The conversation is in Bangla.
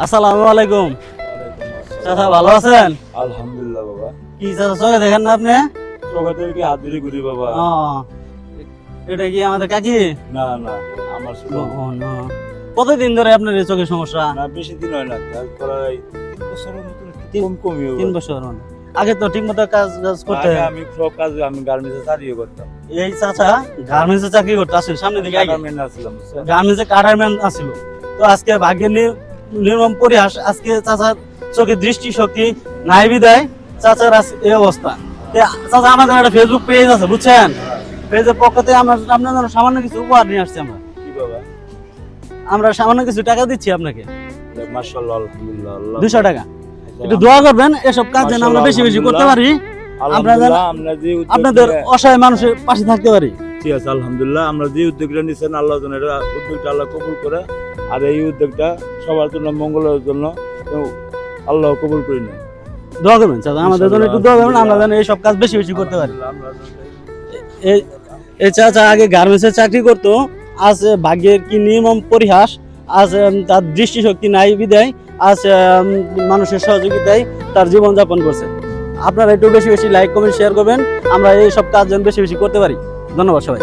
আসসালামু আলাইকুম। চাচা ভালো আছেন? আলহামদুলিল্লাহ বাবা। কি চাচা চোখে দেখেন না আপনি? চোখে কি হাত ধরে ঘুরি বাবা? এটা কি আমাদের কাকি? না না, আমার ছিল কতদিন ধরে আপনার এই চোখের সমস্যা? না, বেশি দিন হয় না, প্রায় 3 বছরের মতো, কম কমই হবে। 3 বছর মানে আগে তো ঠিক মতো কাজ করতে। আমি সব কাজ আমি গার্মেন্টসে চাকরি করতাম। এই চাচা গার্মেন্টসে চাকরি করতে আসেন সামনে দিকে আগে গার্মেন্টস আসলাম, গার্মেন্টসে কাটারম্যান আসছিল। তো আজকে ভাগ্যের নির্মম পরিহাস, আজকে চাচার চোখে দৃষ্টি শক্তি নাই বিদায় চাচার এই অবস্থা। চাচা আমাদের একটা ফেসবুক পেজ আছে বুঝছেন, পেজের পক্ষ থেকে আপনাদের সামান্য কিছু উপহার নিয়ে আসছি। কি বাবা? আমরা সামান্য কিছু টাকা দিচ্ছি আপনাকে, মাশাআল্লাহ, আলহামদুলিল্লাহ। 200 টাকা। একটু দোয়া করবেন এসব কাজ যেন আমরা বেশি বেশি করতে পারি, আপনাদের অসহায় মানুষের পাশে থাকতে পারি। ঠিক আছে, আলহামদুলিল্লাহ। আমরা যে উদ্যোগটা নিচ্ছেন আল্লাহ যেন এটা উদ্যোগটা আল্লাহ কবুল করে, আর এই উদ্যোগটা সবার জন্য মঙ্গলের জন্য আল্লাহ কবুল করে নেয়। দোয়া করবেন চাচা, আমাদের জন্য একটু দোয়া করবেন, আমরা যেন এই সব কাজ বেশি বেশি করতে পারি। এই চাচা আগে গার্মেন্টসে চাকরি করতো, আজ ভাগ্যের কি নির্মম পরিহাস, আজ তার দৃষ্টিশক্তি নাই বিদায় আজ মানুষের সহযোগিতায় তার জীবনযাপন করছে। আপনারা একটু বেশি বেশি লাইক কমেন্ট শেয়ার করবেন, আমরা এই সব কাজ যেন বেশি বেশি করতে পারি। ধন্যবাদ সবাই।